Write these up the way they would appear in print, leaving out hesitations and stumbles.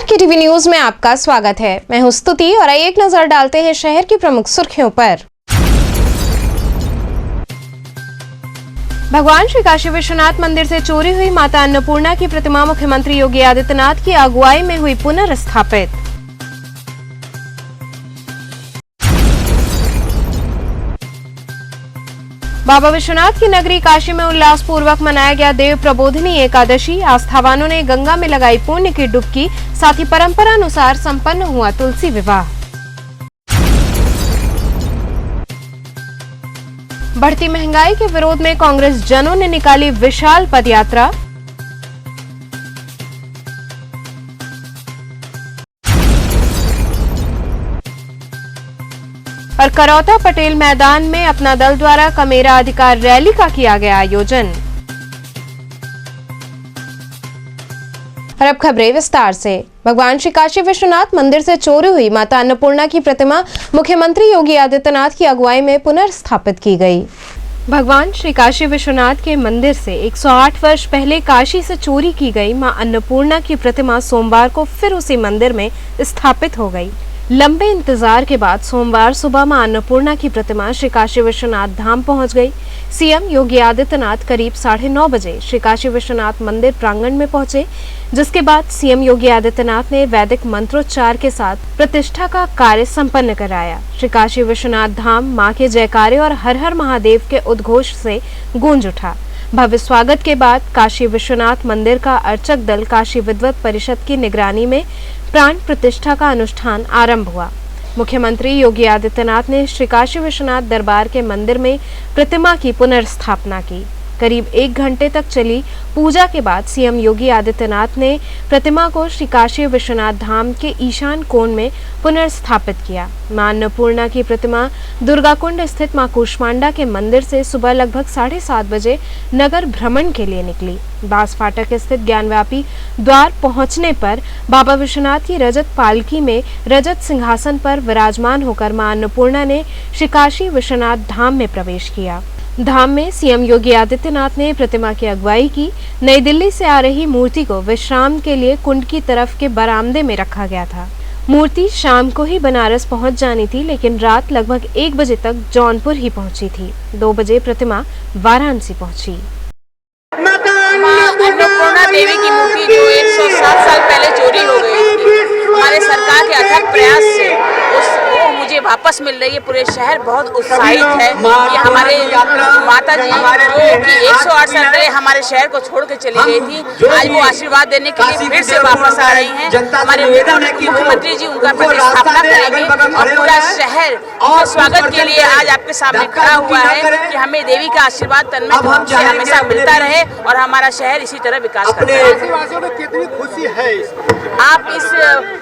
की TV news में आपका स्वागत है। मैं हूं स्तुति और आइए एक नजर डालते हैं शहर की प्रमुख सुर्खियों पर। भगवान श्री काशी विश्वनाथ मंदिर से चोरी हुई माता अन्नपूर्णा की प्रतिमा मुख्यमंत्री योगी आदित्यनाथ की अगुवाई में हुई पुनर्स्थापित। बाबा विश्वनाथ की नगरी काशी में उल्लासपूर्वक मनाया गया देव प्रबोधिनी एकादशी। आस्थावानों ने गंगा में लगाई पुण्य की डुबकी। साथ ही परंपरा अनुसार संपन्न हुआ तुलसी विवाह। बढ़ती महंगाई के विरोध में कांग्रेस जनों ने निकाली विशाल पदयात्रा। और करौता पटेल मैदान में अपना दल द्वारा कमेरा अधिकार रैली का किया गया आयोजन। और अब खबरें विस्तार से। भगवान श्री काशी विश्वनाथ मंदिर से चोरी हुई माता अन्नपूर्णा की प्रतिमा मुख्यमंत्री योगी आदित्यनाथ की अगुवाई में पुनर्स्थापित की गई। भगवान श्री काशी विश्वनाथ के मंदिर से 108 वर्ष पहले काशी से चोरी की गई मां अन्नपूर्णा की प्रतिमा सोमवार को फिर उसी मंदिर में स्थापित हो गई। लंबे इंतजार के बाद सोमवार सुबह मां अन्नपूर्णा की प्रतिमा श्री काशी विश्वनाथ धाम पहुंच गई। सीएम योगी आदित्यनाथ करीब 9:30 बजे श्री काशी विश्वनाथ मंदिर प्रांगण में पहुंचे, जिसके बाद सीएम योगी आदित्यनाथ ने वैदिक मंत्रोच्चार के साथ प्रतिष्ठा का कार्य संपन्न कराया। श्री काशी विश्वनाथ धाम मां के जयकारे और हर हर महादेव के उद्घोष से गूंज उठा। भव्य स्वागत के बाद काशी विश्वनाथ मंदिर का अर्चक दल काशी विद्वत परिषद की निगरानी में प्राण प्रतिष्ठा का अनुष्ठान आरंभ हुआ। मुख्यमंत्री योगी आदित्यनाथ ने श्री काशी विश्वनाथ दरबार के मंदिर में प्रतिमा की पुनर्स्थापना की। करीब 1 घंटे तक चली पूजा के बाद सीएम योगी आदित्यनाथ ने प्रतिमा को श्री काशी विश्वनाथ धाम के ईशान कोण में पुनर्स्थापित किया। मां अन्नपूर्णा की प्रतिमा दुर्गाकुंड स्थित मां कूष्मांडा के मंदिर से सुबह लगभग 7:30 बजे नगर भ्रमण के लिए निकली। बास फाटक स्थित ज्ञानव्यापी द्वार पहुंचने पर बाबा विश्वनाथ की रजत पालकी में रजत सिंहासन पर विराजमान होकर मां अन्नपूर्णा ने श्री काशी विश्वनाथ धाम में प्रवेश किया। धाम में सीएम योगी आदित्यनाथ ने प्रतिमा की अगुवाई की। नई दिल्ली से आ रही मूर्ति को विश्राम के लिए कुंड की तरफ के बरामदे में रखा गया था। मूर्ति शाम को ही बनारस पहुंच जानी थी, लेकिन रात लगभग 1 बजे तक जौनपुर ही पहुंची थी। 2 बजे प्रतिमा वाराणसी पहुंची। अन्नपूर्णा देवी की मूर्ति जो 107 साल पहले चोरी हो गई थी, हमारे सरकार के अथक प्रयास से वो मुझे वापस मिल रही है। पूरे शहर बहुत उत्साहित है कि हमारे माता जी जो कि 108 साल पहले हमारे शहर को छोड़ के चली गई थी, आज वो आशीर्वाद देने के लिए फिर से वापस आ रही हैं। हमारे मुख्यमंत्री जी उनका प्रतिष्ठापना करेंगे और पूरा शहर उनके स्वागत के लिए आज आपके सामने खड़ा हुआ है कि हमें देवी का आशीर्वाद तन्मय भाव से हमेशा मिलता रहे और हमारा शहर इसी तरह विकास करता रहे। कितनी खुशी है आप इस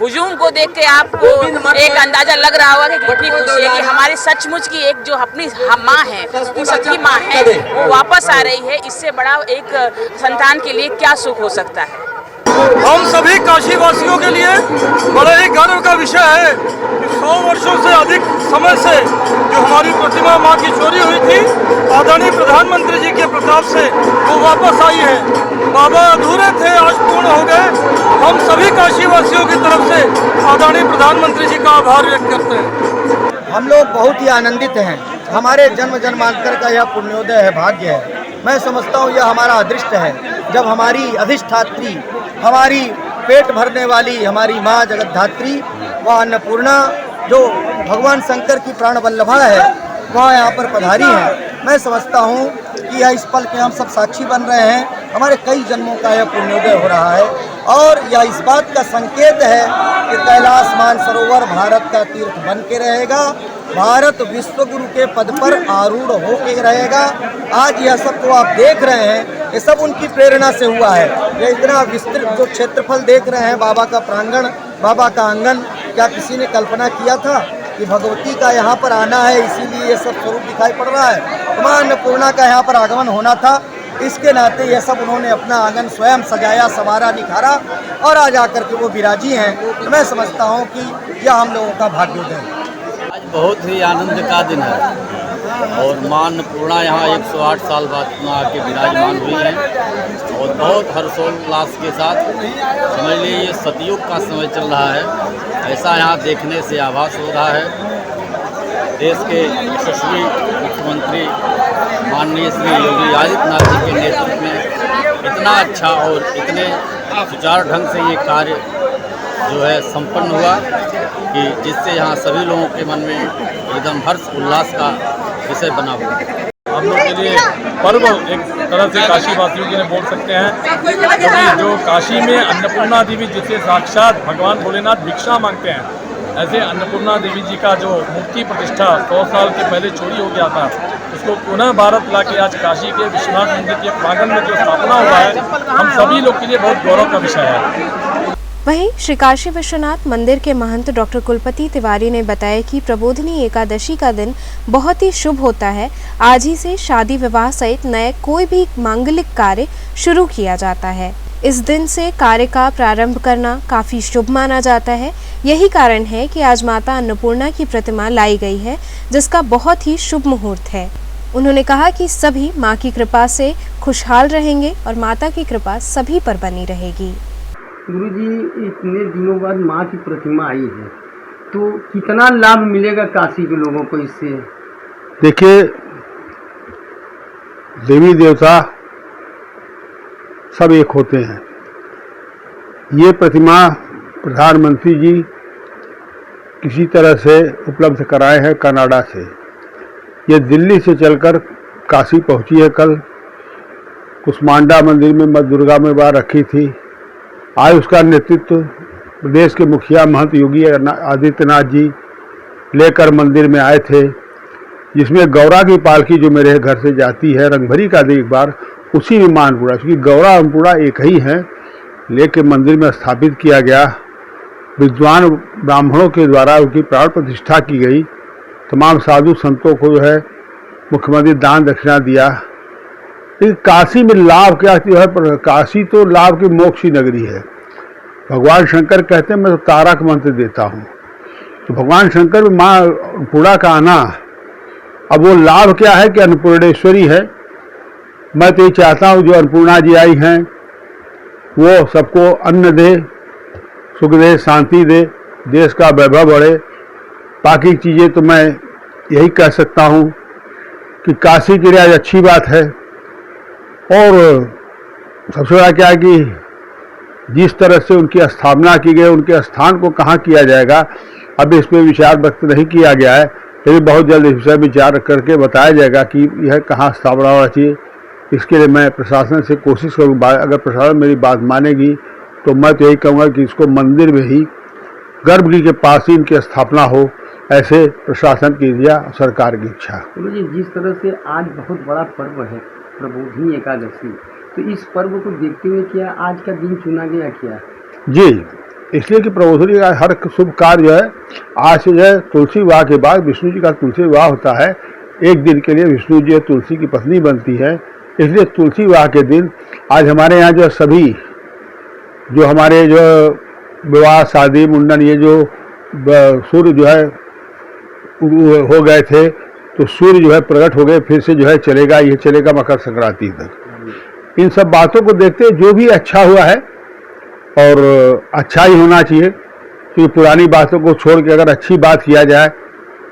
हुजूम को देख के आपको एक अंदाजा लग रहा होगा कि कितनी खुशी है कि हमारी सचमुच की एक जो अपनी माँ है, वो सच्ची माँ है, वो वापस आ रही है। इससे बड़ा एक संतान के लिए क्या सुख हो सकता है। हम सभी काशी वासियों के लिए बड़े ही गर्व का विषय है कि 100 वर्षों से अधिक समय से जो हमारी प्रतिमा माँ की चोरी हुई थी, आदरणीय प्रधानमंत्री जी के प्रताप से वो वापस आई है। बाबा अधूरे थे, आज पूर्ण हो गए। हम सभी काशी वासियों की तरफ से आदरणीय प्रधानमंत्री जी का आभार व्यक्त करते हैं। हम लोग बहुत ही आनंदित हैं। हमारे जन्म जन्मांतर का यह पुण्योदय है, भाग्य है। मैं समझता हूँ यह हमारा अदृष्ट है, जब हमारी अधिष्ठात्री, हमारी पेट भरने वाली हमारी माँ जगतधात्री वह अन्नपूर्णा जो भगवान शंकर की प्राण वल्लभा है, वह यहाँ पर पधारी है। मैं समझता हूँ कि यह इस पल के हम सब साक्षी बन रहे हैं। हमारे कई जन्मों का यह पुण्योदय हो रहा है और यह इस बात का संकेत है कि कैलाश मानसरोवर भारत का तीर्थ बन के रहेगा। भारत विश्व गुरु के पद पर आरूढ़ होके रहेगा। आज यह सब तो आप देख रहे हैं, ये सब उनकी प्रेरणा से हुआ है। ये इतना विस्तृत जो क्षेत्रफल देख रहे हैं, बाबा का प्रांगण, बाबा का आंगन, क्या किसी ने कल्पना किया था कि भगवती का यहाँ पर आना है, इसीलिए ये सब स्वरूप दिखाई पड़ रहा है। मां अन्नपूर्णा का यहाँ पर आगमन होना था, इसके नाते यह सब उन्होंने अपना आंगन स्वयं सजाया, संवारा, निखारा और आज आकर के वो विराजी हैं। तो मैं समझता हूँ कि यह हम लोगों का भाग्योदय है। आज बहुत ही आनंद का दिन है। और माँ अन्नपूर्णा यहाँ 108 साल बाद पुनः आके विराजमान हुई हैं और बहुत हर्षोल्लास के साथ समझ लीजिए ये सतयुग का समय चल रहा है, ऐसा यहाँ देखने से आभास हो रहा है। देश के यशस्वी मुख्यमंत्री माननीय श्री योगी आदित्यनाथ जी के नेतृत्व में इतना अच्छा और इतने सुचारू ढंग से ये कार्य जो है संपन्न हुआ कि जिससे यहाँ सभी लोगों के मन में एकदम हर्ष उल्लास का विषय बना हुआ। हम लोग के लिए पर्व एक तरह से काशी वासियों के लिए बोल सकते हैं, क्योंकि जो काशी में अन्नपूर्णा देवी जिसे साक्षात भगवान भोलेनाथ भिक्षा मांगते हैं, ऐसे अन्नपूर्णा देवी जी का जो मूर्ति प्रतिष्ठा 100 साल के पहले चोरी हो गया था, उसको पुनः भारत लाके आज काशी के विश्वनाथ मंदिर के प्रांगण में जो स्थापना हुआ है, हम सभी लोग के लिए बहुत गौरव का विषय है। वहीं श्री काशी विश्वनाथ मंदिर के महंत डॉक्टर कुलपति तिवारी ने बताया कि प्रबोधिनी एकादशी का दिन बहुत ही शुभ होता है। आज ही से शादी विवाह सहित नए कोई भी मांगलिक कार्य शुरू किया जाता है। इस दिन से कार्य का प्रारंभ करना काफी शुभ माना जाता है। यही कारण है कि आज माता अन्नपूर्णा की प्रतिमा लाई गई है, जिसका बहुत ही शुभ मुहूर्त है। उन्होंने कहा कि सभी मां की कृपा से खुशहाल रहेंगे और माता की कृपा सभी पर बनी रहेगी। गुरुजी, इतने दिनों बाद माँ की प्रतिमा आई है, तो कितना लाभ मिलेगा काशी के लोगों को इससे? देखिए, देवी देवता सब एक होते हैं। ये प्रतिमा प्रधानमंत्री जी किसी तरह से उपलब्ध कराए हैं कनाडा से। ये दिल्ली से चलकर काशी पहुंची है। कल कुष्मांडा मंदिर में मां दुर्गा में बार रखी थी। आज उसका नेतृत्व प्रदेश के मुखिया महंत योगी आदित्यनाथ जी लेकर मंदिर में आए थे, जिसमें गौरा की पालकी जो मेरे घर से जाती है रंगभरी का एक बार उसी में मां अन्नपूर्णा, क्योंकि गौरा अन्नपूर्णा एक ही है, लेके मंदिर में स्थापित किया गया। विद्वान ब्राह्मणों के द्वारा उनकी प्राण प्रतिष्ठा की गई। तमाम साधु संतों को जो है मुख्यमंत्री दान दक्षिणा दिया। काशी में लाभ क्या जो है, काशी तो लाभ की मोक्ष की नगरी है। भगवान शंकर कहते हैं मैं तो तारक मंत्र देता हूँ, तो भगवान शंकर में माँ अन्नपूर्णा का आना, अब वो लाभ क्या है कि अन्नपूर्णेश्वरी है। मैं तो ये चाहता हूँ जो अन्नपूर्णा जी आई हैं वो सबको अन्न दे, सुख दे, शांति दे, देश का वैभव बढ़े। बाकी चीज़ें तो मैं यही कह सकता हूँ कि काशी के लिए आज अच्छी बात है। और सबसे बड़ा क्या है कि जिस तरह से उनकी स्थापना की गई, उनके स्थान को कहाँ किया जाएगा अब इस पर विचार व्यक्त नहीं किया गया है, लेकिन बहुत जल्द इस विषय विचार करके बताया जाएगा कि यह कहाँ स्थापना होना चाहिए। इसके लिए मैं प्रशासन से कोशिश करूँगा, अगर प्रशासन मेरी बात मानेगी तो मैं तो यही कहूँगा कि इसको मंदिर में ही गर्भगृह के पास ही इनकी स्थापना हो, ऐसे प्रशासन की या सरकार की इच्छा। जी, जिस तरह से आज बहुत बड़ा पर्व है प्रबोधिनी एकादशी, तो इस पर्व को देखते हुए क्या आज का दिन चुना गया क्या? जी, इसलिए कि प्रबोधिनी का हर शुभ कार्य जो है आज से जो है तुलसी विवाह के बाद विष्णु जी का तुलसी विवाह होता है। एक दिन के लिए विष्णु जी तुलसी की पत्नी बनती है, इसलिए तुलसी विवाह के दिन आज हमारे यहाँ जो सभी जो हमारे जो विवाह शादी मुंडन ये जो सूर्य जो है हो गए थे, तो सूर्य जो है प्रकट हो गए, फिर से जो है चलेगा, ये चलेगा मकर संक्रांति तक। इन सब बातों को देखते जो भी अच्छा हुआ है और अच्छा ही होना चाहिए, क्योंकि पुरानी बातों को छोड़ के अगर अच्छी बात किया जाए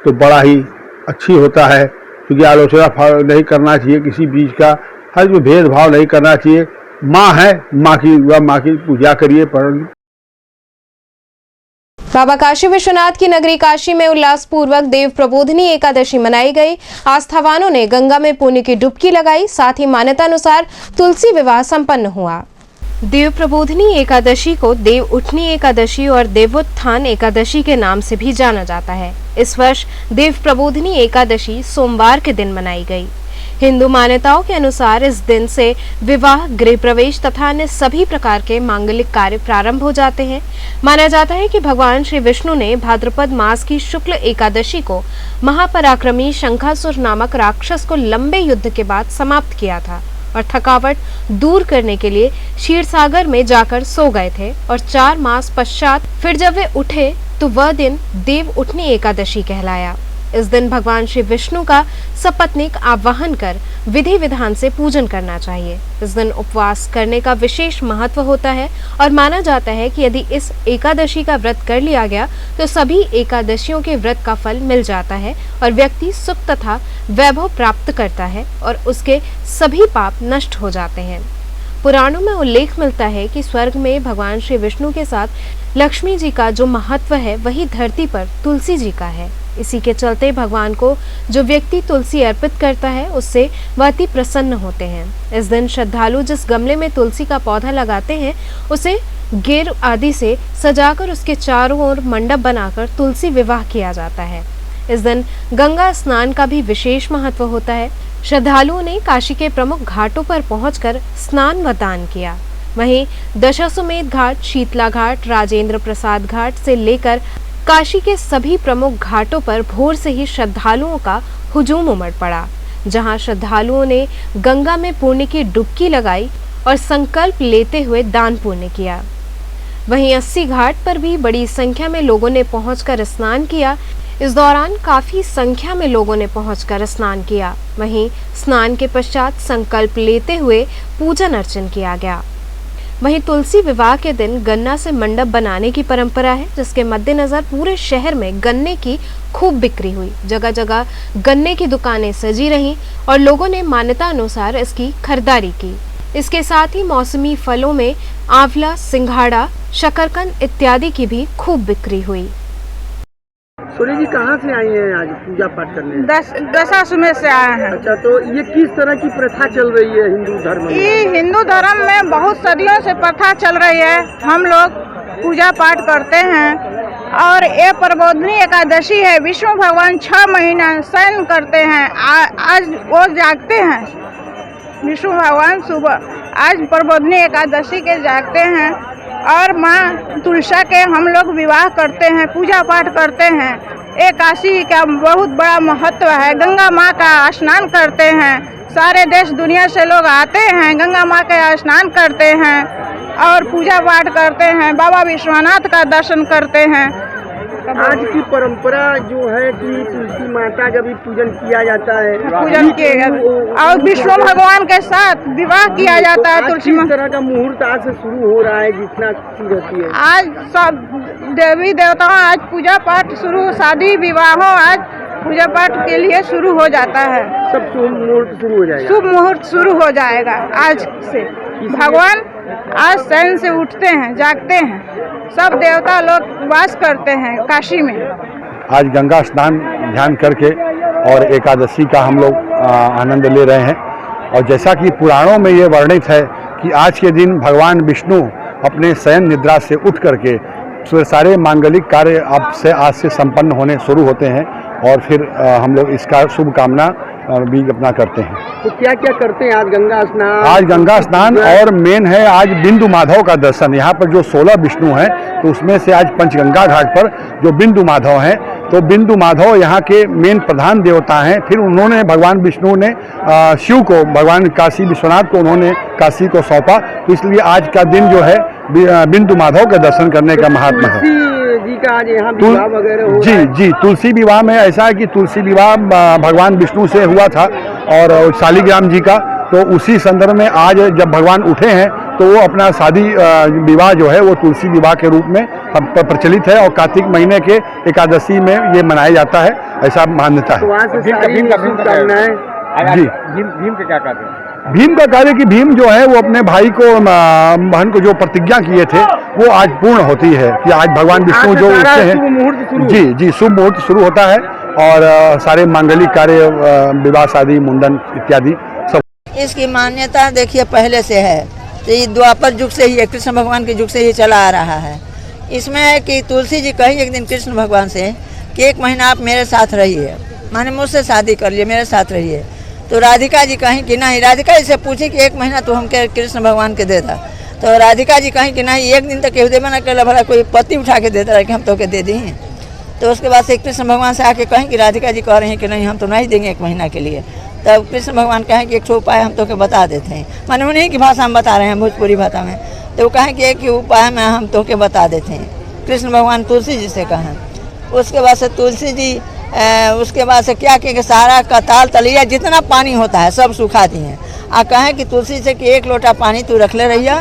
तो बड़ा ही अच्छी होता है। क्योंकि आलोचना नहीं करना चाहिए किसी बीच का, हर जो भेदभाव नहीं करना चाहिए। माँ है, माँ की पूजा करिए। पर बाबा काशी विश्वनाथ की नगरी काशी में उल्लासपूर्वक देव प्रबोधिनी एकादशी मनाई गई। आस्थावानों ने गंगा में पुण्य की डुबकी लगाई, साथ ही मान्यता अनुसार तुलसी विवाह संपन्न हुआ। देव प्रबोधिनी एकादशी को देव उठनी एकादशी और देवोत्थान एकादशी के नाम से भी जाना जाता है। इस वर्ष देव प्रबोधिनी एकादशी सोमवार के दिन मनाई गई। हिंदू मान्यताओं के अनुसार इस दिन से विवाह, गृह प्रवेश तथा अन्य सभी प्रकार के मांगलिक कार्य प्रारंभ हो जाते हैं। माना जाता है कि भगवान श्री विष्णु ने भाद्रपद मास की शुक्ल एकादशी को महापराक्रमी शंखासुर नामक राक्षस को लंबे युद्ध के बाद समाप्त किया था और थकावट दूर करने के लिए क्षीर सागर में जाकर सो गए थे और 4 मास पश्चात फिर जब वे उठे तो वह दिन देव उठनी एकादशी कहलाया। इस दिन भगवान श्री विष्णु का सपत्नीक आवाहन कर विधि विधान से पूजन करना चाहिए। इस दिन उपवास करने का विशेष महत्व होता है और माना जाता है कि यदि इस एकादशी का व्रत कर लिया गया तो सभी एकादशियों के व्रत का फल मिल जाता है और व्यक्ति सुख तथा वैभव प्राप्त करता है और उसके सभी पाप नष्ट हो जाते हैं। पुराणों में उल्लेख मिलता है कि स्वर्ग में भगवान श्री विष्णु के साथ लक्ष्मी जी का जो महत्व है वही धरती पर तुलसी जी का है। इसी के चलते भगवान को जो व्यक्ति तुलसी अर्पित करता है उससे वह अति प्रसन्न होते हैं। इस दिन श्रद्धालु जिस गमले में तुलसी का पौधा लगाते हैं उसे गिर आदि से सजाकर उसके चारों ओर मंडप बनाकर तुलसी विवाह किया जाता है। इस दिन गंगा स्नान का भी विशेष महत्व होता है। श्रद्धालुओं ने काशी के प्रमुख घाटों पर पहुंचकर स्नान व दान किया। वहीं दशाश्वमेध घाट, शीतला घाट, राजेंद्र प्रसाद घाट से लेकर काशी के सभी प्रमुख घाटों पर भोर से ही श्रद्धालुओं का हुजूम उमड़ पड़ा, जहां श्रद्धालुओं ने गंगा में पुण्य की डुबकी लगाई और संकल्प लेते हुए दान पुण्य किया। वहीं 80 घाट पर भी बड़ी संख्या में लोगों ने पहुंचकर स्नान किया। इस दौरान काफी संख्या में लोगों ने पहुंचकर स्नान किया। वहीं स्नान के पश्चात संकल्प लेते हुए पूजन अर्चन किया गया। वहीं तुलसी विवाह के दिन गन्ना से मंडप बनाने की परंपरा है, जिसके मद्देनजर पूरे शहर में गन्ने की खूब बिक्री हुई। जगह जगह गन्ने की दुकानें सजी रहीं और लोगों ने मान्यता अनुसार इसकी खरीदारी की। इसके साथ ही मौसमी फलों में आंवला, सिंघाड़ा, शकरकंद इत्यादि की भी खूब बिक्री हुई। सोनी जी कहाँ से आई हैं आज पूजा पाठ करने? दशाश्वमेध से आए हैं। अच्छा, तो ये किस तरह की प्रथा चल रही है हिंदू धर्म में? ये हिंदू धर्म में बहुत सदियों से प्रथा चल रही है। हम लोग पूजा पाठ करते हैं और ये प्रबोधनी एकादशी है। विष्णु भगवान 6 महीना शयन करते हैं। आज वो जागते हैं। विष्णु भगवान सुबह आज प्रबोधनी एकादशी के जागते हैं और माँ तुलसा के हम लोग विवाह करते हैं, पूजा पाठ करते हैं। ये काशी का बहुत बड़ा महत्व है। गंगा माँ का स्नान करते हैं। सारे देश दुनिया से लोग आते हैं, गंगा माँ का स्नान करते हैं और पूजा पाठ करते हैं। बाबा विश्वनाथ का दर्शन करते हैं। आज की परंपरा जो है कि तुलसी माता का भी पूजन किया जाता है, पूजन किया और विष्णु भगवान के साथ विवाह किया जाता है। तुलसी किस तरह का मुहूर्त आज से शुरू हो रहा है? जितना चीज होती है आज सब देवी देवताओं आज पूजा पाठ शुरू, शादी विवाहों आज पूजा पाठ के लिए शुरू हो जाता है। सब शुभ मुहूर्त शुरू हो जाएगा। शुभ मुहूर्त शुरू हो जाएगा आज से। भगवान आज शयन से उठते हैं, जागते हैं। सब देवता लोग वास करते हैं काशी में। आज गंगा स्नान ध्यान करके और एकादशी का हम लोग आनंद ले रहे हैं। और जैसा कि पुराणों में ये वर्णित है कि आज के दिन भगवान विष्णु अपने शयन निद्रा से उठ करके सारे मांगलिक कार्य आज से संपन्न होने शुरू होते हैं और फिर हम लोग इसका शुभ कामना भी अपना करते हैं। तो क्या क्या करते हैं आज? गंगा स्नान, आज गंगा स्नान और मेन है आज बिंदु माधव का दर्शन। यहाँ पर जो 16 विष्णु हैं तो उसमें से आज पंचगंगा घाट पर जो बिंदु माधव हैं, तो बिंदु माधव यहाँ के मेन प्रधान देवता हैं। फिर उन्होंने भगवान विष्णु ने शिव को, भगवान काशी विश्वनाथ को उन्होंने काशी को सौंपा, तो इसलिए आज का दिन जो है बिंदु माधव का दर्शन करने का महात्मा है। जी का आज यहाँ विवाह वगैरह हो जी जी तुलसी विवाह में ऐसा है कि तुलसी विवाह भगवान विष्णु से हुआ था और शालिग्राम जी का, तो उसी संदर्भ में आज जब भगवान उठे हैं तो वो अपना शादी विवाह जो है वो तुलसी विवाह के रूप में प्रचलित है और कार्तिक महीने के एकादशी में ये मनाया जाता है, ऐसा मान्यता है। जी भीम के क्या कहते हैं? भीम का कार्य कि भीम जो है वो अपने भाई को, बहन को जो प्रतिज्ञा किए थे वो आज पूर्ण होती है कि आज भगवान विष्णु जो उठते हैं। जी जी शुभ मुहूर्त शुरू होता है और सारे मांगलिक कार्य, विवाह, शादी, मुंडन इत्यादि सब। इसकी मान्यता देखिए पहले से है, तो ये द्वापर युग से ही, कृष्ण भगवान के युग से ही चला आ रहा है। इसमें है कि तुलसी जी कही एक दिन कृष्ण भगवान से कि 1 महीना आप मेरे साथ रहिए, माने मुझसे शादी कर लिए, मेरे साथ रहिए। तो राधिका जी कहीं कि नहीं, राधिका जी से पूछी कि 1 महीना तो हम कृष्ण भगवान के देता, तो राधिका जी कहीं कि नहीं, 1 दिन तक केहू देवे ना कर, भला कोई पति उठा के देता रहे कि हम तो के दे दी। तो उसके बाद से कृष्ण भगवान से आके कहें कि राधिका जी कह रहे हैं कि नहीं हम तो नहीं देंगे 1 महीना के लिए। तब कृष्ण भगवान कहें कि एक उपाय हम तो के बता देते हैं, माने उन्हीं की भाषा में बता रहे हैं, भोजपुरी भाषा में। तो वो कहें कि एक उपाय में हम तो के बता देते हैं। कृष्ण भगवान तुलसी जी से कहें। उसके बाद से तुलसी जी उसके बाद से क्या किए कि सारा का ताल तलिया जितना पानी होता है सब सुखा दिए। आ कहें कि तुलसी से कि 1 लोटा पानी तू रख ले रहिया,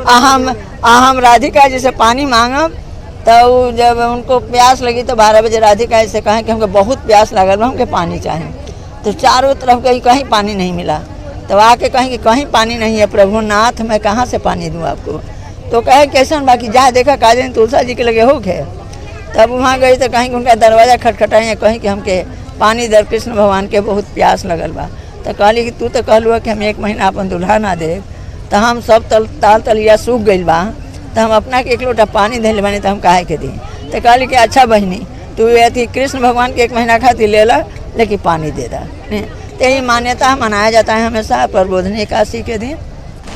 हम राधिका जी से पानी मांगब। तो जब उनको प्यास लगी तो 12 बजे राधिका जी से कहें कि हमको बहुत प्यास लगल बा, हमके पानी चाहिए। तो चारों तरफ कहीं पानी नहीं मिला। तो आके कहें कि कहीं पानी नहीं है प्रभु नाथ, मैं कहाँ से पानी दूँ आपको। तो कहे कैसन बाकी जहाँ देखा काजन तुलसा जी के लगे हो गए। तब वहाँ गई तो कहीं कि उनका दरवाज़ा खटखटाई, कहीं कि हमके पानी दर कृष्ण भगवान के बहुत प्यास लगल बा। तो कहली कि तू तो कहलू कि हम 1 महीना अपन दुल्हा ना दे। तो हम सब ताल तलिया सूख गई बा, तो हम अपना के 1 लोटा पानी दे बनी, तो हम काहे के दी। तो कहली कि अच्छा बहनी तू अथी कृष्ण भगवान के 1 महीना खातिर ले ला, लेकिन पानी दे दा। तो यही मान्यता मनाया जाता है हमेशा प्रबोधनी एकादशी के दिन।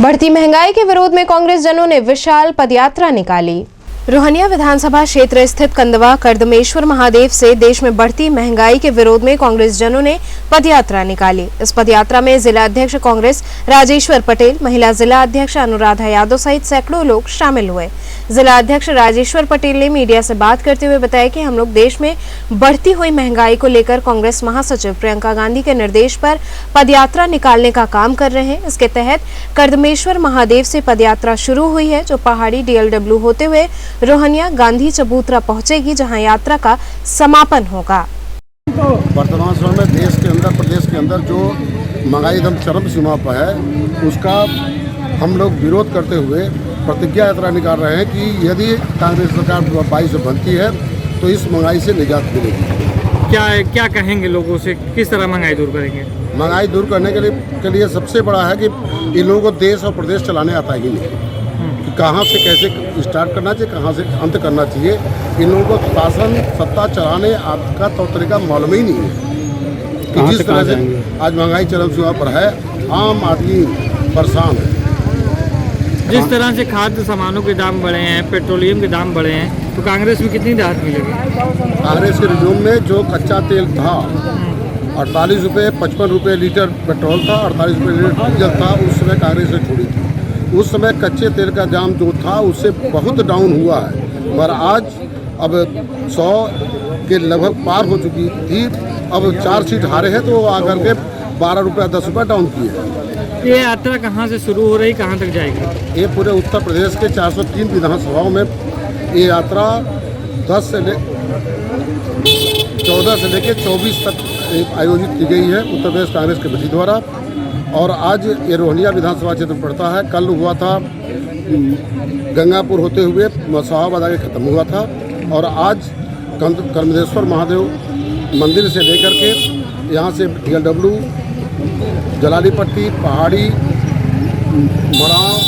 बढ़ती महंगाई के विरोध में कांग्रेस जनों ने विशाल पदयात्रा निकाली। रोहनिया विधानसभा क्षेत्र स्थित कंदवा कर्दमेश्वर महादेव से देश में बढ़ती महंगाई के विरोध में कांग्रेस जनों ने पदयात्रा निकाली। इस पदयात्रा में जिला अध्यक्ष कांग्रेस राजेश्वर पटेल, महिला जिला अध्यक्ष अनुराधा यादव सहित सैकड़ों लोग शामिल हुए। जिला अध्यक्ष राजेश्वर पटेल ने मीडिया से बात करते हुए बताया कि हम लोग देश में बढ़ती हुई महंगाई को लेकर कांग्रेस महासचिव प्रियंका गांधी के निर्देश पर पदयात्रा निकालने का काम कर रहे हैं। इसके तहत कर्दमेश्वर महादेव से पदयात्रा शुरू हुई है, जो पहाड़ी DLW होते हुए रोहनिया गांधी चबूतरा पहुंचेगी, जहां यात्रा का समापन होगा। वर्तमान समय में देश के अंदर, प्रदेश के अंदर जो महंगाई एकदम चरम सीमा पर है, उसका हम लोग विरोध करते हुए प्रतिज्ञा यात्रा निकाल रहे हैं कि यदि कांग्रेस सरकार 22 से बनती है तो इस महंगाई से निजात मिलेगी। क्या कहेंगे लोगों से, किस तरह महंगाई दूर करेंगे? महंगाई दूर करने के लिए सबसे बड़ा है कि इन लोगों को देश और प्रदेश चलाने आता ही नहीं, कि कहाँ से कैसे स्टार्ट करना चाहिए, कहाँ से अंत करना चाहिए। इन लोगों को शासन सत्ता चलाने का तौर तरीका मालूम ही नहीं है कि जिस तरह से आज महंगाई चरम सीमा पर है, आम आदमी परेशान है। जिस तरह से खाद्य सामानों के दाम बढ़े हैं, पेट्रोलियम के दाम बढ़े हैं, तो कांग्रेस में कितनी राहत मिलेगी? कांग्रेस के रिज्यूम में जो कच्चा तेल था 48 रुपये 55 रुपये लीटर पेट्रोल था, 48 रुपये लीटर डीजल था, उस समय कांग्रेस ने छोड़ी थी। उस समय कच्चे तेल का दाम जो था उससे बहुत डाउन हुआ है, मगर आज अब 100 के लगभग पार हो चुकी थी। अब 4 सीट हारे हैं तो आकर के 12 रुपये 10 रुपये डाउन किए। ये यात्रा कहाँ से शुरू हो रही, कहाँ तक जाएगी? ये पूरे उत्तर प्रदेश के 403 विधानसभाओं में ये यात्रा 14 से लेकर 24 तक आयोजित की गई है उत्तर प्रदेश कांग्रेस कमेटी द्वारा। और आज ये रोहनिया विधानसभा क्षेत्र पड़ता है। कल हुआ था गंगापुर होते हुए मसाहाबाद आगे ख़त्म हुआ था, और आज कर्दमेश्वर महादेव मंदिर से लेकर के यहाँ से DLW, जलाली पट्टी, पहाड़ी, मड़ाव,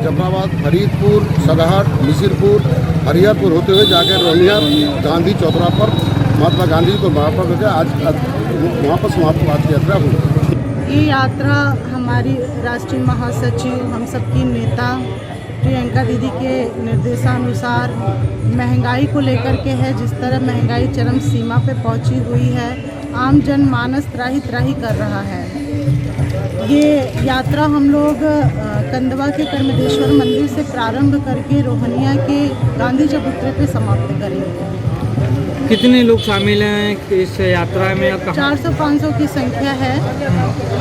जफराबाद, फरीदपुर, सदहट, मिसिरपुर, हरिहरपुर होते हुए जाकर रोहनिया गांधी चौतरा पर महात्मा गांधी को समर्पण करके आज वहाँ पर समाप्त यात्रा हुई। ये यात्रा हमारी राष्ट्रीय महासचिव, हम सबकी नेता प्रियंका दीदी के निर्देशानुसार महंगाई को लेकर के है। जिस तरह महंगाई चरम सीमा पे पहुंची हुई है, आम जनमानस त्राही त्राही कर रहा है। ये यात्रा हम लोग कंदवा के कर्दमेश्वर मंदिर से प्रारंभ करके रोहनिया के गांधी चबूतरे पे समाप्त करेंगे। कितने लोग शामिल हैं इस यात्रा में? 400-500 की संख्या है,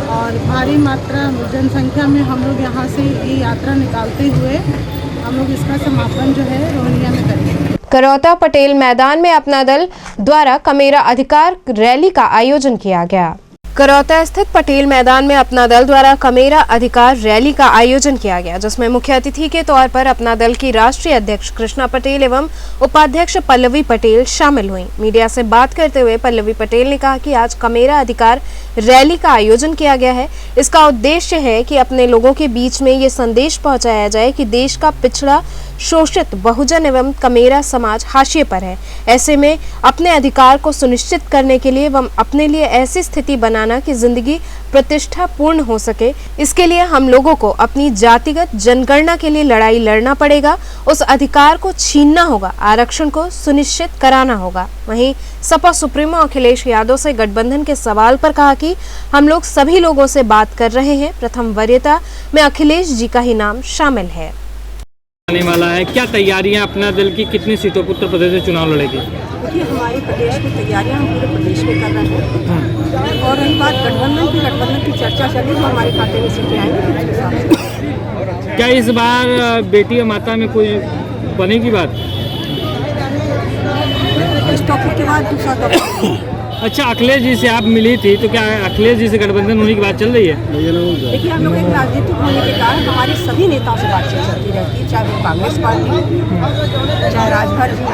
और भारी मात्रा जनसंख्या में हम लोग यहाँ से ये यात्रा निकालते हुए हम लोग इसका समापन जो है रोहनिया में करेंगे। करौता पटेल मैदान में अपना दल द्वारा कमेरा अधिकार रैली का आयोजन किया गया। करौता स्थित पटेल मैदान में अपना दल द्वारा कमेरा अधिकार रैली का आयोजन किया गया, जिसमें मुख्य अतिथि के तौर पर अपना दल की राष्ट्रीय अध्यक्ष कृष्णा पटेल एवं उपाध्यक्ष पल्लवी पटेल शामिल हुई। मीडिया से बात करते हुए पल्लवी पटेल ने कहा कि आज कमेरा अधिकार रैली का आयोजन किया गया है। इसका उद्देश्य है कि अपने लोगों के बीच में ये संदेश पहुंचाया जाए कि देश का पिछड़ा, शोषित, बहुजन एवं कमेरा समाज हाशिए पर है। ऐसे में अपने अधिकार को सुनिश्चित करने के लिए एवं अपने लिए ऐसी स्थिति बनाना कि जिंदगी प्रतिष्ठा पूर्ण हो सके, इसके लिए हम लोगों को अपनी जातिगत जनगणना के लिए लड़ाई लड़ना पड़ेगा। उस अधिकार को छीनना होगा, आरक्षण को सुनिश्चित कराना होगा। वहीं सपा सुप्रीमो अखिलेश यादव से गठबंधन के सवाल पर कहा कि हम लोग सभी लोगों से बात कर रहे हैं, प्रथम वरीयता में अखिलेश जी का ही नाम शामिल है। आने वाला है, क्या तैयारियां अपना दल की कितनी सीटों पर उत्तर प्रदेश में चुनाव लड़ेगी? देखिए हमारे प्रदेश की तैयारियां हम पूरे प्रदेश में कर रहे हैं। और रही बात गठबंधन की चर्चा चली तो हमारे खाते में सीटें आएंगी। क्या इस बार बेटी और माता में कोई बनेगी बात? इस टॉपिक के बाद दूसरा टॉपिक। अच्छा, अखिलेश जी से आप मिली थी तो क्या अखिलेश जी से गठबंधन होने की बात चल रही है? देखिए हम लोग एक राजनीतिक होने के कारण हमारे सभी नेताओं से बातचीत चलती रहती है, चाहे वो कांग्रेस पार्टी हो, चाहे राजभर जी हो,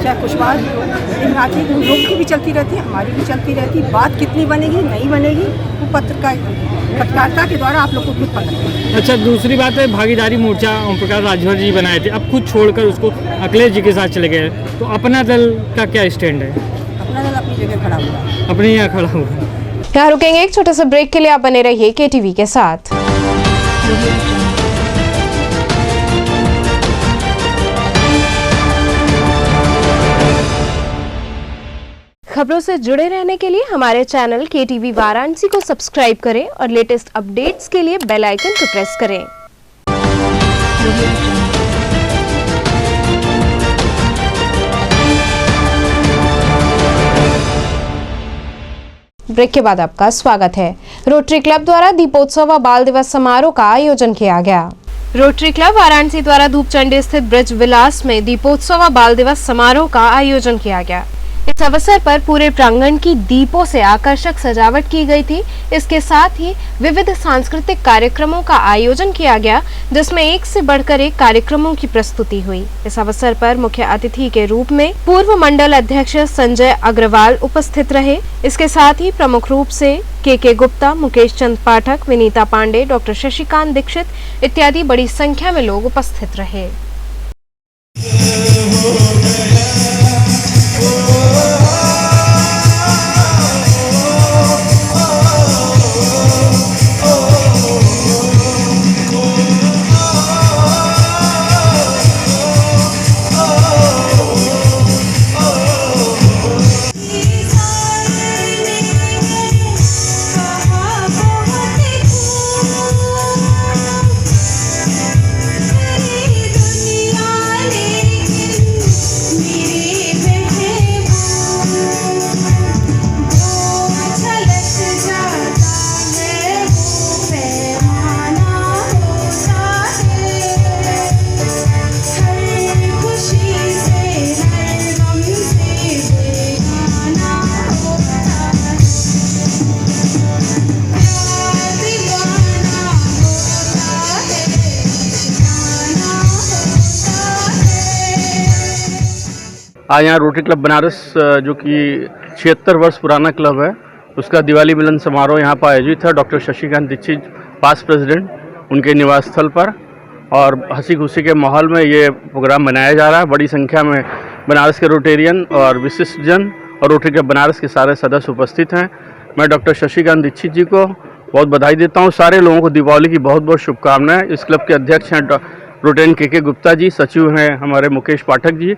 चाहे कुशवाहा जी हो, इन राजनीतिक लोग की भी चलती रहती है, हमारी भी चलती रहती है। बात कितनी बनेगी नहीं बनेगी वो पत्रकारिता के द्वारा आप लोग को खुद पता है। अच्छा, दूसरी बात है भागीदारी मोर्चा ओम प्रकाश राजभर जी बनाए थे, अब खुद छोड़कर उसको अखिलेश जी के साथ चले गए, तो अपना दल का क्या स्टैंड है? अपना दल अपनी जगह खड़ा हुआ है, अपने यहाँ खड़ा हुआ है। यहाँ रुकेंगे एक छोटे से ब्रेक के लिए, आप बने रहिए KTV के साथ। खबरों से जुड़े रहने के लिए हमारे चैनल KTV वाराणसी को सब्सक्राइब करें और लेटेस्ट अपडेट्स के लिए बेल आइकन को प्रेस करें। ब्रेक के बाद आपका स्वागत है। रोटरी क्लब द्वारा दीपोत्सव व बाल दिवस समारोह का आयोजन किया गया। रोटरी क्लब वाराणसी द्वारा धूपचंडी स्थित ब्रज विलास में दीपोत्सव व बाल दिवस समारोह का आयोजन किया गया। इस अवसर पर पूरे प्रांगण की दीपों से आकर्षक सजावट की गई थी। इसके साथ ही विविध सांस्कृतिक कार्यक्रमों का आयोजन किया गया, जिसमें एक से बढ़कर एक कार्यक्रमों की प्रस्तुति हुई। इस अवसर पर मुख्य अतिथि के रूप में पूर्व मंडल अध्यक्ष संजय अग्रवाल उपस्थित रहे। इसके साथ ही प्रमुख रूप से के गुप्ता, मुकेश चंद पाठक, विनीता पांडे, डॉक्टर शशिकांत दीक्षित इत्यादि बड़ी संख्या में लोग उपस्थित रहे। आज यहाँ रोटरी क्लब बनारस जो कि 76 वर्ष पुराना क्लब है, उसका दिवाली मिलन समारोह यहाँ पर आयोजित है। Doctor Shashikant Dikshit past president, उनके निवास स्थल पर, और हंसी खुशी के माहौल में ये प्रोग्राम मनाया जा रहा है। बड़ी संख्या में बनारस के रोटेरियन और विशिष्ट जन और रोटरी क्लब बनारस के सारे सदस्य उपस्थित हैं। मैं डॉक्टर शशिकांत दीक्षित जी को बहुत बधाई देता हूँ। सारे लोगों को दीपावली की बहुत बहुत शुभकामनाएं। इस क्लब के अध्यक्ष हैं रोटेरियन के गुप्ता जी, सचिव हैं हमारे मुकेश पाठक जी,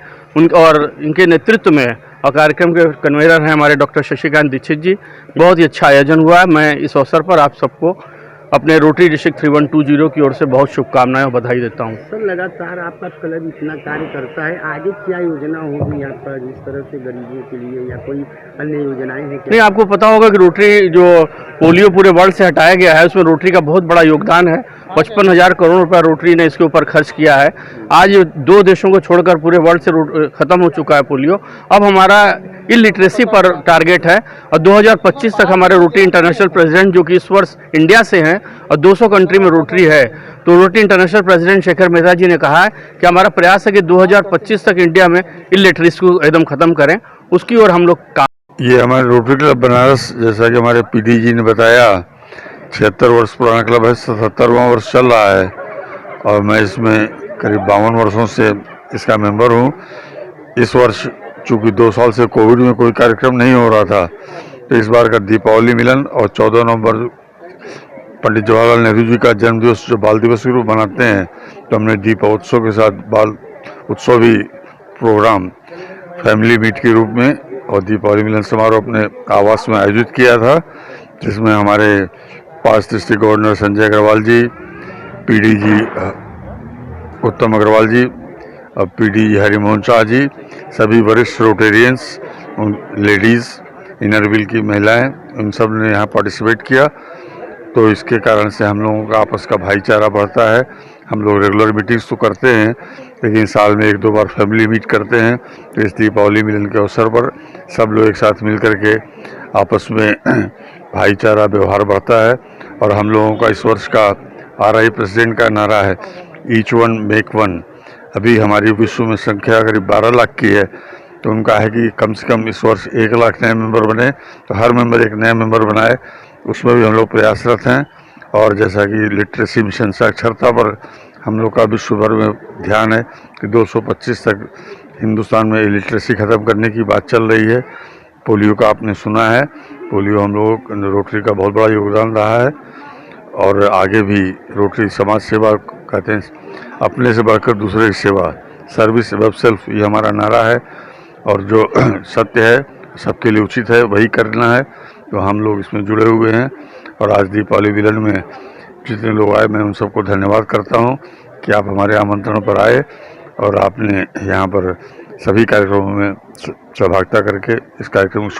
और इनके नेतृत्व में और कार्यक्रम के कन्वीनर हैं हमारे डॉक्टर शशिकांत दीक्षित जी। बहुत ही अच्छा आयोजन हुआ है। मैं इस अवसर पर आप सबको अपने रोटरी डिस्ट्रिक्ट 3120 की ओर से बहुत शुभकामनाएं और बधाई देता हूं। सर, लगातार आपका क्लब इतना कार्य करता है, आगे क्या योजना होगी यहाँ पर जिस तरह से गरीबों के लिए, या कोई अन्य योजनाएं हैं? नहीं, आपको पता होगा कि रोटरी जो पोलियो पूरे वर्ल्ड से हटाया गया है, उसमें रोटरी का बहुत बड़ा योगदान है। 55,000 करोड़ रुपया रोटरी ने इसके ऊपर खर्च किया है। आज 2 देशों को छोड़कर पूरे वर्ल्ड से खत्म हो चुका है पोलियो। अब हमारा इलिटरेसी पर टारगेट है और 2025 तक हमारे रोटरी इंटरनेशनल प्रेसिडेंट, जो कि इस वर्ष इंडिया से हैं और 200 कंट्री में रोटरी है, तो Rotary International president Shekhar Mehta ji ने कहा है कि हमारा प्रयास है कि 2025 तक इंडिया में इलिटरेसी को एकदम खत्म करें। उसकी ओर हम लोग काम। ये हमारे रोटरी क्लब बनारस, जैसा कि हमारे पीडी जी ने बताया, 76 वर्ष पुराना क्लब है, 77वां वर्ष चल रहा है और मैं इसमें करीब 52 वर्षों से इसका मेंबर हूँ। इस वर्ष चूँकि 2 साल से कोविड में कोई कार्यक्रम नहीं हो रहा था, तो इस बार का दीपावली मिलन और 14 नवंबर पंडित जवाहरलाल नेहरू जी का जन्मदिवस जो बाल दिवस के रूप मनाते हैं, तो हमने दीपोत्सव के साथ बाल उत्सवी प्रोग्राम फैमिली मीट के रूप में और दीपावली मिलन समारोह अपने आवास में आयोजित किया था, जिसमें हमारे पास डिस्ट्रिक्ट गवर्नर संजय अग्रवाल जी, पीडी जी उत्तम अग्रवाल जी, पीडी हरिमोहन शाह जी, सभी वरिष्ठ रोटेरियंस, लेडीज़, इनर व्हील की महिलाएं, उन सब ने यहाँ पार्टिसिपेट किया। तो इसके कारण से हम लोगों का आपस का भाईचारा बढ़ता है। हम लोग रेगुलर मीटिंग्स तो करते हैं, लेकिन साल में 1-2 बार फैमिली मीट करते हैं। तो इस दीपावली मिलन के अवसर पर सब लोग एक साथ मिल कर के आपस में भाईचारा व्यवहार बढ़ता है। और हम लोगों का इस वर्ष का RI प्रेसिडेंट का नारा है, ईच वन मेक वन। अभी हमारी विश्व में संख्या करीब 12 लाख की है, तो उनका है कि कम से कम इस वर्ष 1 लाख नए मेंबर बने, तो हर मेंबर एक नया मेंबर बनाए। उसमें भी हम लोग प्रयासरत हैं। और जैसा कि लिटरेसी मिशन साक्षरता पर हम लोग का विश्व भर में ध्यान है कि 225 तक हिंदुस्तान में इलिटरेसी ख़त्म करने की बात चल रही है। पोलियो का आपने सुना है, पोलियो हम लोग रोटरी का बहुत बड़ा योगदान रहा है। और आगे भी रोटरी समाज सेवा कहते हैं, अपने से बढ़कर दूसरे की सेवा, सर्विस अबव सेल्फ, ये हमारा नारा है। और जो सत्य है, सबके लिए उचित है, वही करना है। तो हम लोग इसमें जुड़े हुए हैं। और आज दीपावली मिलन में जितने लोग आए, मैं उन सबको धन्यवाद करता हूं कि आप हमारे आमंत्रण पर आए और आपने यहाँ पर सभी कार्यक्रमों में सहभागिता करके इस कार्यक्रम को।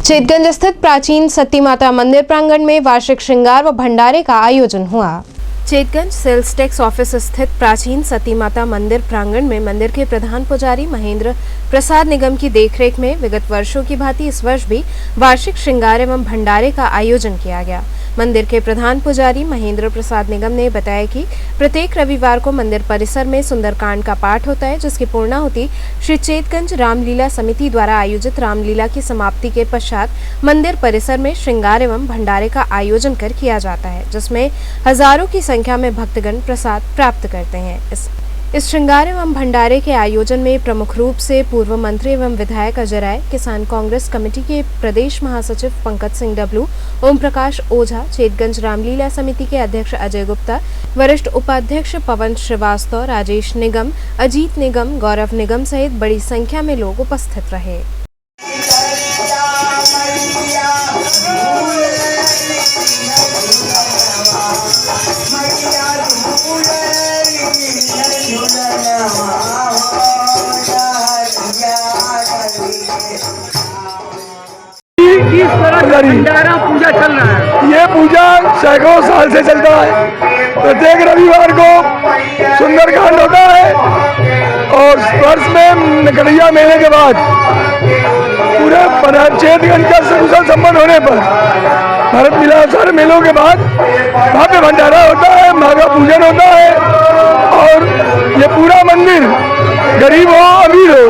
चेतगंज स्थित प्राचीन सती माता मंदिर प्रांगण में वार्षिक श्रृंगार व भंडारे का आयोजन हुआ। चेतगंज सेल्स टैक्स ऑफिस स्थित प्राचीन सती माता मंदिर प्रांगण में मंदिर के प्रधान पुजारी महेंद्र प्रसाद निगम की देखरेख में विगत वर्षों की भांति इस वर्ष भी वार्षिक श्रृंगार एवं भंडारे का आयोजन किया गया। मंदिर के प्रधान पुजारी महेंद्र प्रसाद निगम ने बताया कि प्रत्येक रविवार को मंदिर परिसर में सुंदरकांड का पाठ होता है, जिसकी पूर्णाहुति श्री चेतगंज रामलीला समिति द्वारा आयोजित रामलीला की समाप्ति के पश्चात मंदिर परिसर में श्रृंगार एवं भंडारे का आयोजन कर किया जाता है, जिसमें हजारों की संख्या में भक्तगण प्रसाद प्राप्त करते हैं। इस श्रृंगार एवं भंडारे के आयोजन में प्रमुख रूप से पूर्व मंत्री एवं विधायक अजय राय, किसान कांग्रेस कमेटी के प्रदेश महासचिव पंकज सिंह डब्लू, ओम प्रकाश ओझा, चेतगंज रामलीला समिति के अध्यक्ष अजय गुप्ता, वरिष्ठ उपाध्यक्ष पवन श्रीवास्तव, राजेश निगम, अजीत निगम, गौरव निगम सहित बड़ी संख्या में लोग उपस्थित रहे। किस तरह का भंडारा पूजा चल रहा है? ये पूजा सैकड़ों साल से चलता है। प्रत्येक रविवार को सुंदरकांड होता है और वर्ष में गड़िया मेले के बाद पूरे चेतगंज का सकुशल संपन्न होने पर भारत मिलाप मेलों के बाद वहाँ पे भंडारा होता है, माँ का पूजन होता है। और ये पूरा मंदिर गरीब हो अमीर हो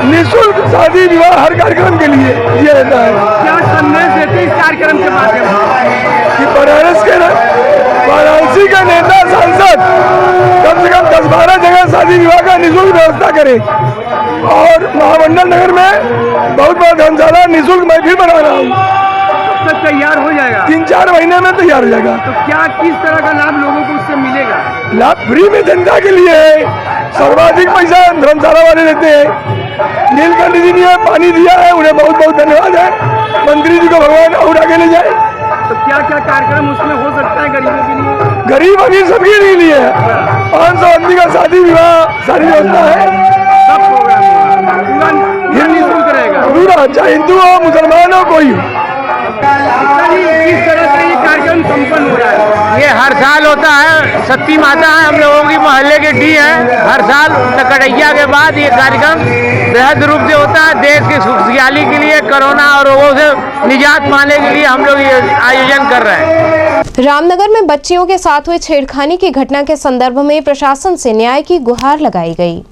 निःशुल्क शादी विवाह हर कार्यक्रम के लिए दिया जाता है। क्या संदेश देते इस कार्यक्रम के माध्यम से? वाराणसी के नेता सांसद कम से कम 10-12 जगह शादी विवाह का निःशुल्क व्यवस्था करें। और महामंडल नगर में बहुत बड़ा धर्मशाला निःशुल्क मैं भी बना रहा हूँ। तक तैयार हो जाएगा? 3-4 महीने में तैयार हो जाएगा। तो क्या किस तरह का लाभ लोगों को उससे मिलेगा? लाभ फ्री में जनता के लिए है। सर्वाधिक पैसा धर्मशाला वाले लेते हैं। नीलकंठ जी ने पानी दिया है, उन्हें बहुत बहुत धन्यवाद है। मंत्री जी को भगवान और आगे ले जाए। तो क्या क्या कार्यक्रम उसमें हो सकता है गरीबों के लिए? गरीब अमीर सबके लिए है। 500 आदमी का शादी विवाह सारी व्यवस्था है। सब प्रोग्राम निःशुल्क रहेगा, पूरा, चाहे हिंदू हो मुसलमान हो कोई। किस तरह से ये कार्यक्रम संपन्न हो रहा है? ये हर साल होता है। सती माता है, हम लोगों की मोहल्ले के डी है। हर साल तकड़ैया के बाद ये कार्यक्रम बेहद रूप से होता है। देश की खुशहाली के लिए, कोरोना और रोगों से निजात पाने के लिए हम लोग ये आयोजन कर रहे हैं। रामनगर में बच्चियों के साथ हुई छेड़खानी की घटना के संदर्भ में प्रशासन से न्याय की गुहार लगाई गई।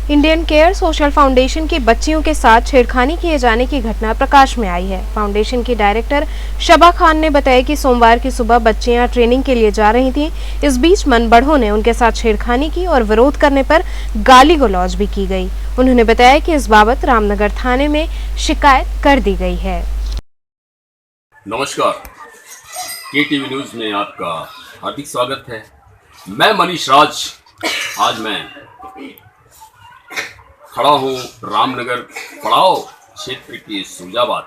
इंडियन केयर सोशल फाउंडेशन की बच्चियों के साथ छेड़खानी किए जाने की घटना प्रकाश में आई है। फाउंडेशन की डायरेक्टर शबा खान ने बताया कि सोमवार की सुबह बच्चियां ट्रेनिंग के लिए जा रही थीं। इस बीच मनबढ़ों ने उनके साथ छेड़खानी की और विरोध करने पर गाली गलौज भी की गई। उन्होंने बताया कि इस बाबत रामनगर थाने में शिकायत कर दी गई है। नमस्कार, KTV न्यूज में आपका हार्दिक स्वागत है। मैं मनीष राज। आज मैं खड़ा हूँ रामनगर पड़ाव क्षेत्र के सुजाबाद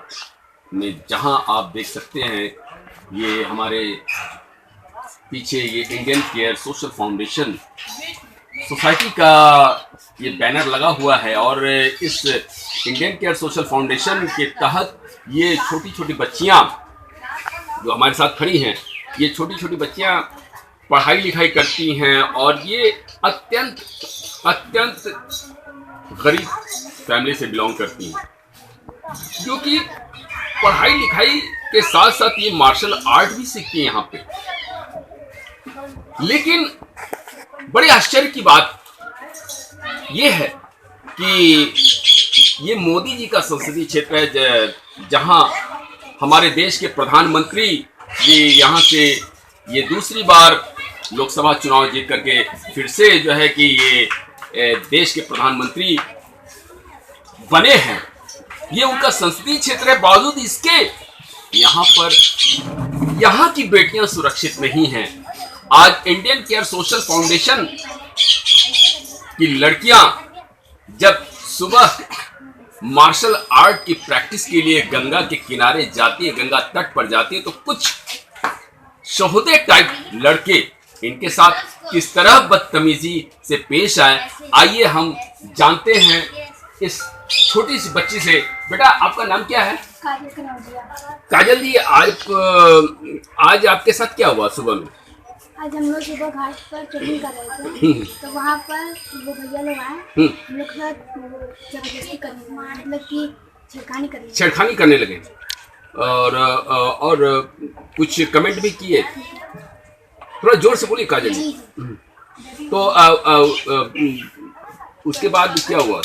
में, जहाँ आप देख सकते हैं ये हमारे पीछे ये Indian care social foundation society का ये बैनर लगा हुआ है और इस इंडियन केयर सोशल फाउंडेशन के तहत ये छोटी छोटी बच्चियाँ जो हमारे साथ खड़ी हैं, ये छोटी छोटी बच्चियाँ पढ़ाई लिखाई करती हैं और ये अत्यंत गरीब फैमिली से बिलोंग करती हैं, क्योंकि पढ़ाई लिखाई के साथ साथ ये मार्शल आर्ट भी सीखती हैं यहाँ पे। लेकिन बड़े आश्चर्य की बात ये है कि ये मोदी जी का संसदीय क्षेत्र है, जहां हमारे देश के प्रधानमंत्री जी यहाँ से ये दूसरी बार लोकसभा चुनाव जीत करके फिर से जो है कि ये देश के प्रधानमंत्री बने हैं। ये उनका संसदीय क्षेत्र है, बावजूद इसके यहाँ पर यहाँ की बेटियां सुरक्षित नहीं हैं। आज इंडियन केयर सोशल फाउंडेशन की लड़कियां जब सुबह मार्शल आर्ट की प्रैक्टिस के लिए गंगा के किनारे जाती है, गंगा तट पर जाती है, तो कुछ शोहदे टाइप लड़के इनके साथ किस तरह बदतमीजी से पेश आए, आइए हम जानते हैं इस छोटी सी बच्ची से। बेटा, आपका नाम क्या है? काजल जी, आज आपके साथ क्या हुआ सुबह में? आज हम लोग सुबह घाट पर ट्रेनिंग कर रहे थे, तो वहाँ पर वो भैया लोग आए, हम लोग के साथ जबरदस्ती करने, मतलब कि छेड़खानी करने लगे और कुछ कमेंट भी किए। थोड़ा जोर से बोलिए काजल जी। तो उसके बाद क्या हुआ?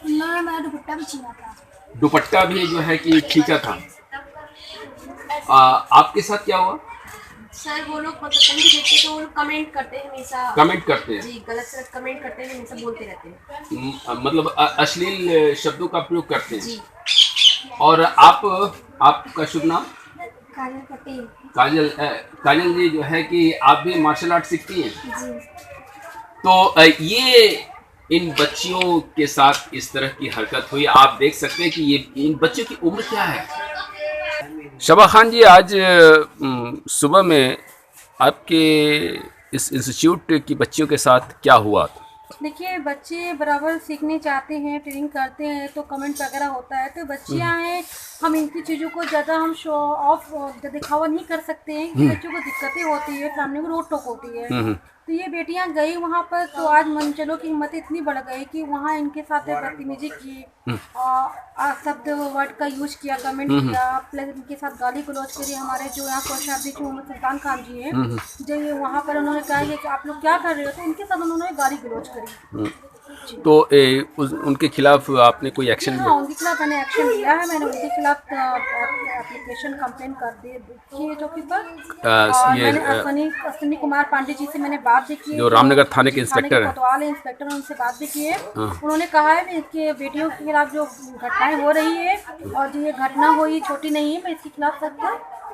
मेरा दुपट्टा भी छीना था। दुपट्टा भी जो है कि खींचा था। आपके साथ क्या हुआ? सर, वो लोग पसंद देते तो वो कमेंट करते हैं हमेशा। कमेंट करते हैं जी, गलत कमेंट करते हैं, हमेशा बोलते रहते हैं। मतलब अश्लील शब्दों का प्रयोग करते हैं जी। और आपका शुभ नाम? काजल पटेल। काजल जी जो है कि आप भी मार्शल आर्ट सीखती हैं जी। तो ये इन बच्चियों के साथ इस तरह की हरकत हुई। आप देख सकते हैं कि ये इन बच्चों की उम्र क्या है। शबा खान जी, आज सुबह में आपके इस इंस्टीट्यूट की बच्चियों के साथ क्या हुआ? देखिए, बच्चे बराबर सीखने चाहते हैं, ट्रेनिंग करते हैं, तो कमेंट वगैरह होता है। तो बच्चियां हैं, हम इनकी चीज़ों को ज़्यादा हम शो ऑफ दिखावा नहीं कर सकते हैं। बच्चों को दिक्कतें होती है, सामने को रोक टोक होती है। तो ये बेटियां गई वहाँ पर, तो आज मनचलों की हिम्मत इतनी बढ़ गई कि वहाँ इनके साथ बदतमीजी की, शब्द वर्ड का यूज किया, कमेंट किया, प्लस इनके साथ गाली गलौज करी। हमारे जो यहाँ कोषाध्यक्ष मोहम्मद सुल्तान खान जी हैं, जो ये वहाँ पर उन्होंने कहा कि आप लोग क्या कर रहे हो, तो इनके साथ उन्होंने गाली गलौज करी। तो उनके खिलाफ आपने कोई एक्शन लिया? हाँ, उनके खिलाफ मैंने एक्शन लिया है। मैंने उनके खिलाफ एप्लीकेशन कंप्लेन कर दी है चौकी पर। मैंने अश्विनी कुमार पांडे जी से मैंने बात भी की, जो रामनगर थाने के इंस्पेक्टर हैं, कोतवाल इंस्पेक्टर, उनसे बात भी की है। उन्होंने कहा है कि बेटियों के खिलाफ जो घटनाएं हो रही है और जो ये घटना हुई छोटी नहीं है, मैं इसके खिलाफ सख्त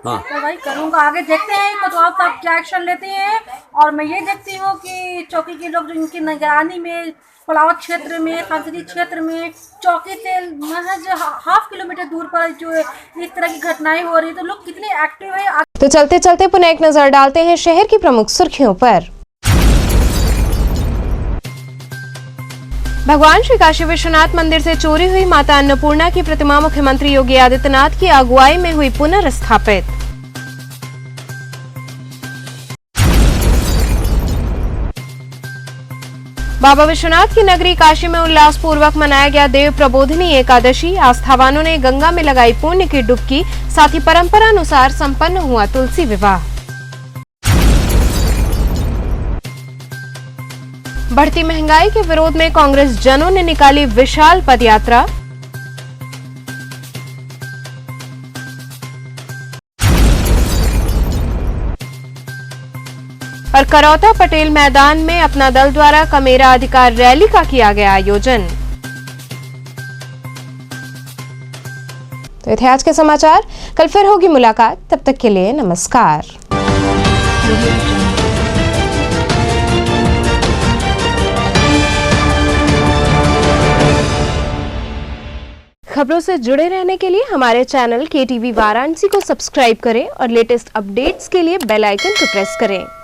कार्रवाई करूंगा। आगे देखते हैं कोतवाल साहब क्या एक्शन लेते हैं। और मैं ये देखती हूँ कि चौकी के लोग जो इनकी निगरानी में पलावत क्षेत्र में, संसदीय क्षेत्र में, चौकी से महज 1/2 किलोमीटर दूर पर जो इस तरह की घटनाएं हो रही, तो लोग कितने एक्टिव है। तो चलते चलते पुनः एक नजर डालते हैं शहर की प्रमुख सुर्खियों पर। भगवान श्री काशी विश्वनाथ मंदिर से चोरी हुई माता अन्नपूर्णा की प्रतिमा मुख्यमंत्री योगी आदित्यनाथ की अगुवाई में हुई पुनर्स्थापित। बाबा विश्वनाथ की नगरी काशी में उल्लासपूर्वक मनाया गया देव प्रबोधिनी एकादशी। आस्थावानों ने गंगा में लगाई पुण्य की डुबकी, साथ ही परंपरा अनुसार संपन्न हुआ तुलसी विवाह। बढ़ती महंगाई के विरोध में कांग्रेस जनों ने निकाली विशाल पदयात्रा। और करौता पटेल मैदान में अपना दल द्वारा कमेरा अधिकार रैली का किया गया आयोजन। तो ये थे आज के समाचार। कल फिर होगी मुलाकात, तब तक के लिए नमस्कार। खबरों से जुड़े रहने के लिए हमारे चैनल KTV वाराणसी को सब्सक्राइब करें और लेटेस्ट अपडेट्स के लिए बेल आइकन को प्रेस करें।